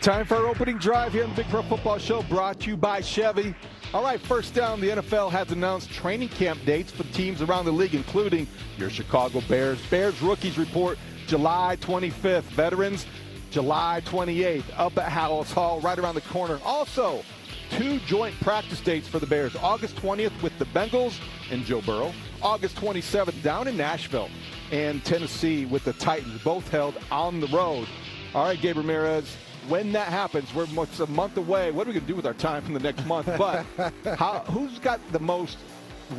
Time for our opening drive here on the Big Pro Football Show, brought to you by Chevy. All right, first down, the NFL has announced training camp dates for teams around the league, including your Chicago Bears. Bears rookies report July 25th. Veterans, July 28th. Up at Haugh Hall, right around the corner. Also, 2 joint practice dates for the Bears. August 20th with the Bengals and Joe Burrow. August 27th down in Nashville and Tennessee with the Titans, both held on the road. All right, Gabe Ramirez, when that happens, we're a month away. What are we going to do with our time from the next month? But who's got the most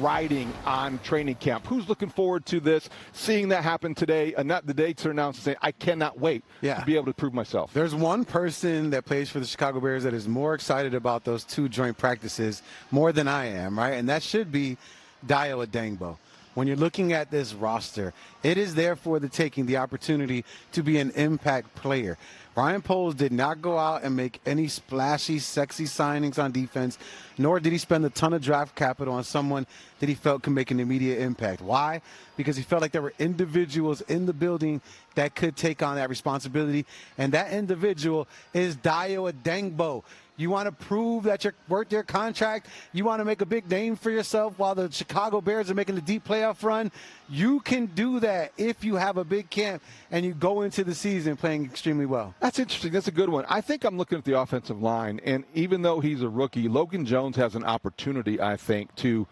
riding on training camp? Who's looking forward to this, seeing that happen today? Not the dates are announced and saying, I cannot wait to be able to prove myself. There's one person that plays for the Chicago Bears that is more excited about those 2 joint practices more than I am, right? And that should be 𝗪cie 𝗿𝗀𝗋. When you're looking at this roster, it is there for the taking, the opportunity to be an impact player. Ryan Poles did not go out and make any splashy, sexy signings on defense, nor did he spend a ton of draft capital on someone that he felt could make an immediate impact. Why? Because he felt like there were individuals in the building that could take on that responsibility, and that individual is 𝗪cie 𝗿𝗀𝗋. You want to prove that you're worth your contract? You want to make a big name for yourself while the Chicago Bears are making a deep playoff run? You can do that if you have a big camp and you go into the season playing extremely well. That's interesting. That's a good one. I think I'm looking at the offensive line, and even though he's a rookie, Logan Jones has an opportunity, I think, to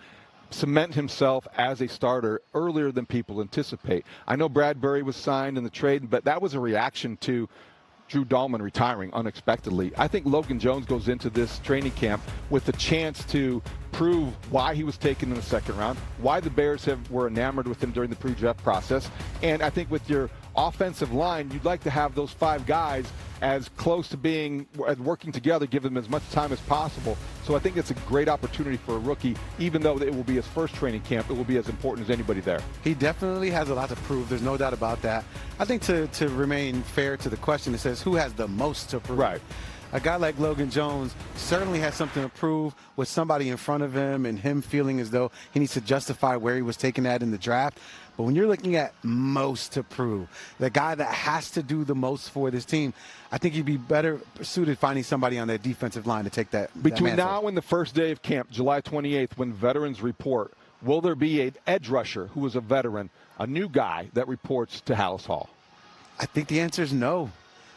cement himself as a starter earlier than people anticipate. I know Bradbury was signed in the trade, but that was a reaction to Drew Dahlman retiring unexpectedly. I think Logan Jones goes into this training camp with a chance to prove why he was taken in the second round, why the Bears were enamored with him during the pre-draft process. And I think with your offensive line, you'd like to have those 5 guys as close to being working together, give them as much time as possible. So I think it's a great opportunity for a rookie. Even though it will be his first training camp, it will be as important as anybody there. He definitely has a lot to prove. There's no doubt about that. I think to remain fair to the question, it says who has the most to prove. Right. A guy like Logan Jones certainly has something to prove with somebody in front of him and him feeling as though he needs to justify where he was taken at in the draft. But when you're looking at most to prove, the guy that has to do the most for this team, I think you'd be better suited finding somebody on that defensive line to take that. Between now and the first day of camp, July 28th, when veterans report, will there be an edge rusher who is a veteran, a new guy that reports to Haugh Hall? I think the answer is no.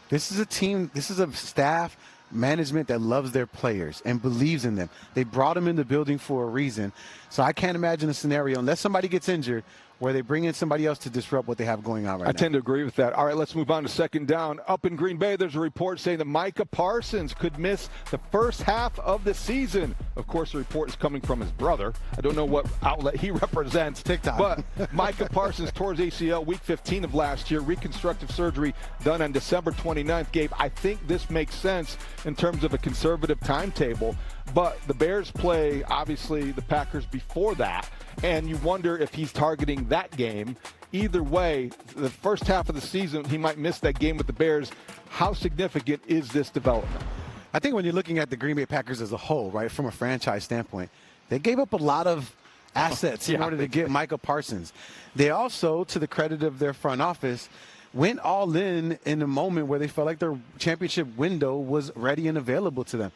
This is a team, this is a staff, management that loves their players and believes in them. They brought them in the building for a reason. So I can't imagine a scenario, unless somebody gets injured, where they bring in somebody else to disrupt what they have going on right now. I tend to agree with that. All right, let's move on to second down. Up in Green Bay, there's a report saying that Micah Parsons could miss the first half of the season. Of course, the report is coming from his brother. I don't know what outlet he represents. TikTok. But Micah Parsons tore his ACL week 15 of last year. Reconstructive surgery done on December 29th. Gabe, I think this makes sense in terms of a conservative timetable. But the Bears play, obviously, the Packers before that. And you wonder if he's targeting that game. Either way, the first half of the season, he might miss that game with the Bears. How significant is this development? I think when you're looking at the Green Bay Packers as a whole, right, from a franchise standpoint, they gave up a lot of assets in order to get Micah Parsons. They also, to the credit of their front office, went all in a moment where they felt like their championship window was ready and available to them.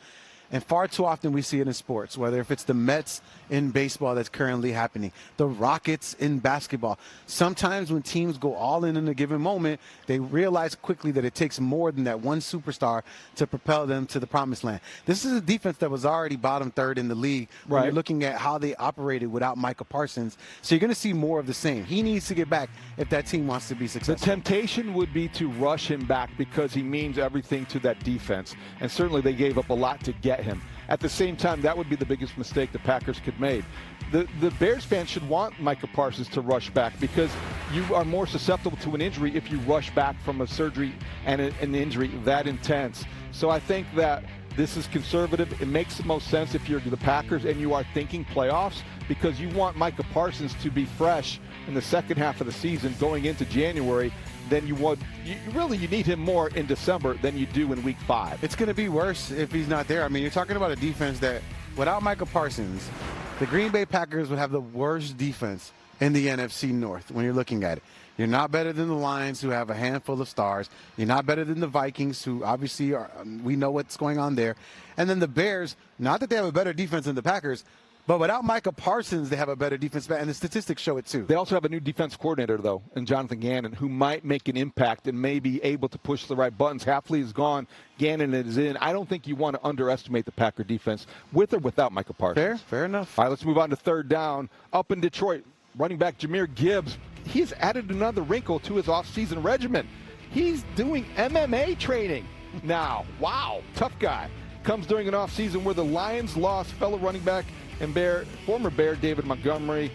And far too often we see it in sports, whether if it's the Mets in baseball that's currently happening, the Rockets in basketball. Sometimes when teams go all in a given moment, they realize quickly that it takes more than that one superstar to propel them to the promised land. This is a defense that was already bottom third in the league when you're looking at how they operated without Micah Parsons. So you're going to see more of the same. He needs to get back if that team wants to be successful. The temptation would be to rush him back because he means everything to that defense. And certainly they gave up a lot to get him. At the same time, that would be the biggest mistake the Packers could make. The Bears fans should want Micah Parsons to rush back because you are more susceptible to an injury if you rush back from a surgery and an injury that intense. So I think that this is conservative. It makes the most sense if you're the Packers and you are thinking playoffs because you want Micah Parsons to be fresh in the second half of the season going into January. Then you need him more in December than you do in week 5. It's going to be worse if he's not there. I mean, you're talking about a defense that without Micah Parsons, the Green Bay Packers would have the worst defense in the NFC North when you're looking at it. You're not better than the Lions, who have a handful of stars. You're not better than the Vikings, who obviously are, we know what's going on there. And then the Bears, not that they have a better defense than the Packers, but without Micah Parsons, they have a better defense, and the statistics show it too. They also have a new defense coordinator, though, in Jonathan Gannon, who might make an impact and may be able to push the right buttons. Hafley is gone. Gannon is in. I don't think you want to underestimate the Packer defense with or without Micah Parsons. Fair enough. All right, let's move on to third down. Up in Detroit, running back Jahmyr Gibbs. He's added another wrinkle to his offseason regimen. He's doing MMA training now. Wow, tough guy. Comes during an offseason where the Lions lost fellow running back and former Bear David Montgomery.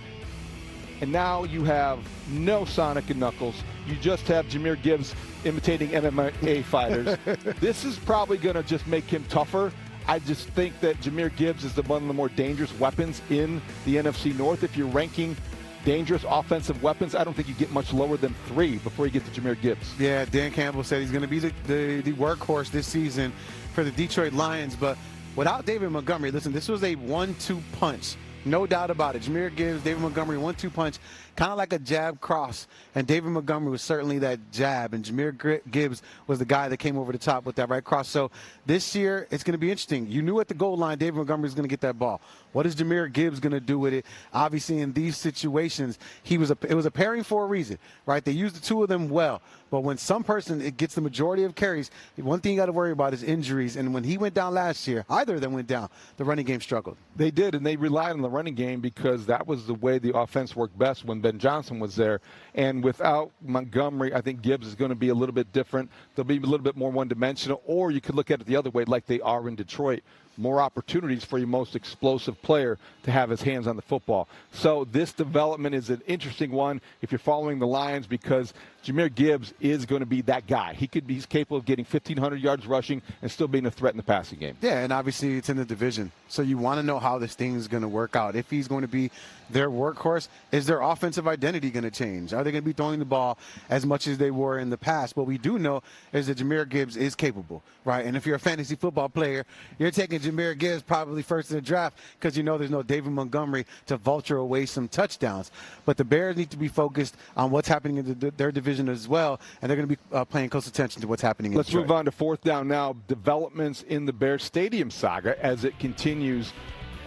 And now you have no Sonic and Knuckles. You just have Jahmyr Gibbs imitating MMA fighters. This is probably going to just make him tougher. I just think that Jahmyr Gibbs is one of the more dangerous weapons in the NFC North. If you're ranking dangerous offensive weapons, I don't think you get much lower than 3 before you get to Jahmyr Gibbs. Yeah, Dan Campbell said he's going to be the workhorse this season for the Detroit Lions. But without David Montgomery, listen, this was a 1-2 punch. No doubt about it. Jahmyr Gibbs, David Montgomery, 1-2 punch, kind of like a jab cross. And David Montgomery was certainly that jab. And Jahmyr Gibbs was the guy that came over the top with that right cross. So this year, it's going to be interesting. You knew at the goal line David Montgomery was going to get that ball. What is Jahmyr Gibbs going to do with it? Obviously, in these situations, it was a pairing for a reason, right? They used the two of them well. But when some person it gets the majority of carries, one thing you got to worry about is injuries. And when he went down last year, either of them went down, the running game struggled. They did, and they relied on the running game because that was the way the offense worked best when Ben Johnson was there. And without Montgomery, I think Gibbs is going to be a little bit different. They'll be a little bit more one-dimensional, or you could look at it the other way like they are in Detroit. More opportunities for your most explosive player to have his hands on the football. So this development is an interesting one if you're following the Lions, because Jahmyr Gibbs is going to be that guy. He's capable of getting 1,500 yards rushing and still being a threat in the passing game. Yeah, and obviously it's in the division. So you want to know how this thing's going to work out. If he's going to be their workhorse, is their offensive identity going to change? Are they going to be throwing the ball as much as they were in the past? What we do know is that Jahmyr Gibbs is capable, right? And if you're a fantasy football player, you're taking Jahmyr Gibbs probably first in the draft because you know there's no David Montgomery to vulture away some touchdowns. But the Bears need to be focused on what's happening in their division as well, and they're going to be paying close attention to what's happening in Let's Detroit. move on to fourth down now. Developments in the Bears Stadium saga as it continues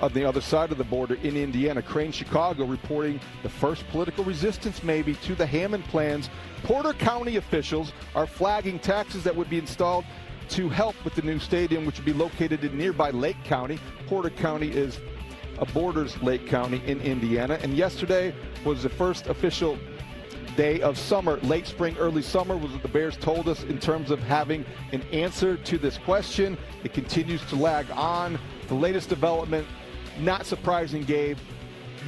on the other side of the border in Indiana. Crane Chicago reporting the first political resistance maybe to the Hammond plans. Porter County officials are flagging taxes that would be installed to help with the new stadium, which would be located in nearby Lake County. Porter County borders Lake County in Indiana. And yesterday was the first official day of summer, late spring, early summer, was what the Bears told us in terms of having an answer to this question. It continues to lag on. The latest development, not surprising, Gabe.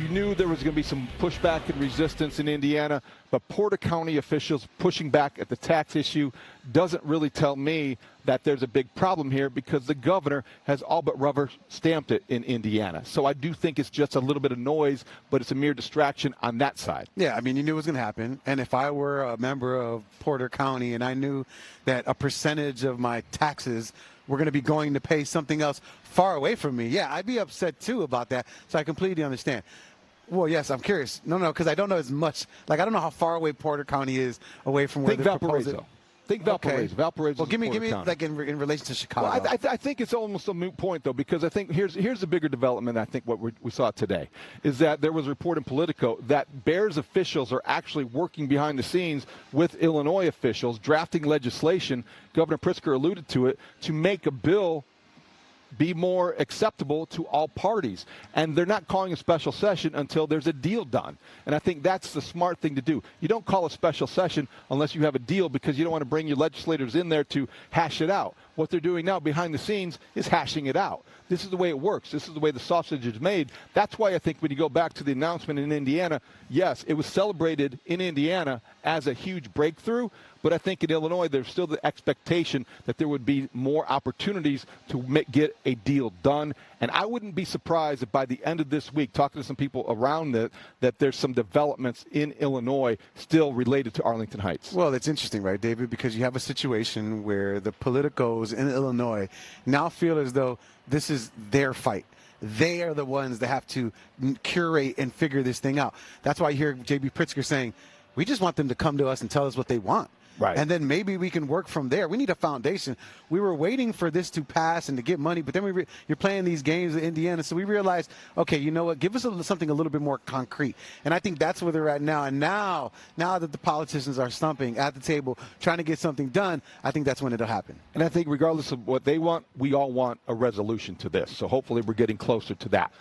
You knew there was going to be some pushback and resistance in Indiana, but Porter County officials pushing back at the tax issue doesn't really tell me that there's a big problem here, because the governor has all but rubber stamped it in Indiana. So I do think it's just a little bit of noise, but it's a mere distraction on that side. Yeah, I mean, you knew it was going to happen. And if I were a member of Porter County and I knew that a percentage of my taxes were going to be going to pay something else far away from me, yeah, I'd be upset too about that. So I completely understand. Well, yes, I'm curious. No, because I don't know as much. Like, I don't know how far away Porter County is away from where they're proposing. Think Valparaiso. Okay. Valparaiso. Well, give me like in relation to Chicago. Well, I think it's almost a moot point, though, because I think here's the bigger development. I think what we saw today is that there was a report in Politico that Bears officials are actually working behind the scenes with Illinois officials, drafting legislation. Governor Pritzker alluded to it, to make a bill be more acceptable to all parties. And they're not calling a special session until there's a deal done. And I think that's the smart thing to do. You don't call a special session unless you have a deal, because you don't want to bring your legislators in there to hash it out. What they're doing now behind the scenes is hashing it out. This is the way it works. This is the way the sausage is made. That's why I think when you go back to the announcement in Indiana, yes, it was celebrated in Indiana as a huge breakthrough, but I think in Illinois there's still the expectation that there would be more opportunities to get a deal done. And I wouldn't be surprised if by the end of this week, talking to some people around it, that there's some developments in Illinois still related to Arlington Heights. Well, it's interesting, right, David, because you have a situation where the politicos in Illinois now feel as though this is their fight. They are the ones that have to curate and figure this thing out. That's why you hear J.B. Pritzker saying, we just want them to come to us and tell us what they want. Right. And then maybe we can work from there. We need a foundation. We were waiting for this to pass and to get money, but then you're playing these games in Indiana, so we realized, okay, you know what? Give us something a little bit more concrete. And I think that's where they're at now. And now that the politicians are stumping at the table trying to get something done, I think that's when it'll happen. And I think regardless of what they want, we all want a resolution to this. So hopefully we're getting closer to that.